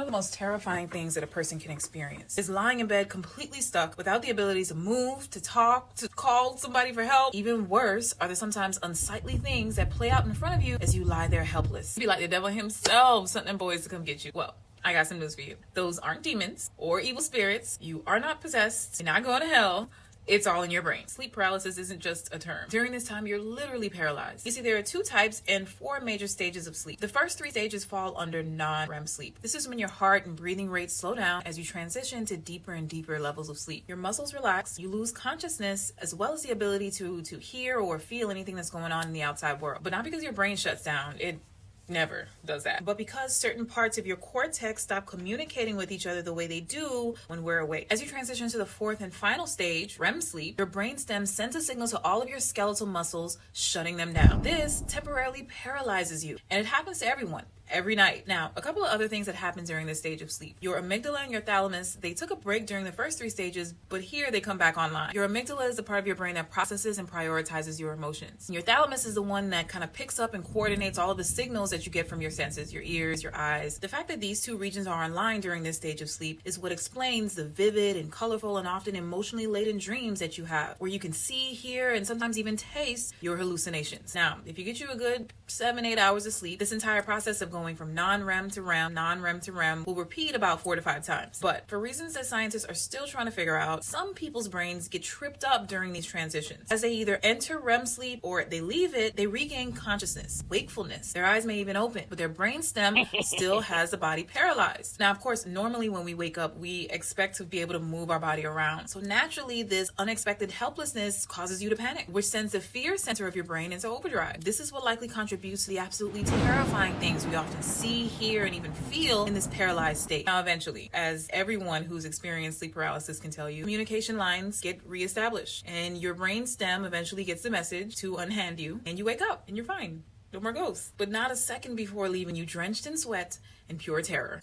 of the most terrifying things that a person can experience is lying in bed completely stuck without the ability to move, to talk, to call somebody for help. Even worse are the sometimes unsightly things that play out in front of you as you lie there helpless. It'd be like the devil himself sent them boys to come get you. Well, I got some news for you. Those aren't demons or evil spirits. You are not possessed. You're not going to hell. It's all in your brain. Sleep paralysis isn't just a term. During this time, you're literally paralyzed. You see, there are 2 types and 4 major stages of sleep. The first 3 stages fall under non-REM sleep. This is when your heart and breathing rates slow down as you transition to deeper and deeper levels of sleep. Your muscles relax, you lose consciousness, as well as the ability to hear or feel anything that's going on in the outside world. But not because your brain shuts down. It never does that. But because certain parts of your cortex stop communicating with each other the way they do when we're awake. As you transition to the 4th and final stage, REM sleep, your brainstem sends a signal to all of your skeletal muscles, shutting them down. This temporarily paralyzes you, and it happens to everyone. Every night. Now, a couple of other things that happen during this stage of sleep. Your amygdala and your thalamus, they took a break during the first 3 stages, but here they come back online. Your amygdala is the part of your brain that processes and prioritizes your emotions. Your thalamus is the one that kind of picks up and coordinates all of the signals that you get from your senses, your ears, your eyes. The fact that these 2 regions are online during this stage of sleep is what explains the vivid and colorful and often emotionally laden dreams that you have, where you can see, hear, and sometimes even taste your hallucinations. Now, if you get you a good 7-8 hours of sleep, this entire process of going from non-REM to REM, non-REM to REM will repeat about 4 to 5 times. But for reasons that scientists are still trying to figure out, some people's brains get tripped up during these transitions. As they either enter REM sleep or they leave it, they regain consciousness, wakefulness. Their eyes may even open, but their brainstem still has the body paralyzed. Now, of course, normally when we wake up, we expect to be able to move our body around. So naturally, this unexpected helplessness causes you to panic, which sends the fear center of your brain into overdrive. This is what likely contributes to the absolutely terrifying things we often see, hear, and even feel in this paralyzed state. Now, eventually, as everyone who's experienced sleep paralysis can tell you, communication lines get reestablished, and your brainstem eventually gets the message to unhand you, and you wake up, and you're fine. No more ghosts. But not a second before leaving you drenched in sweat and pure terror.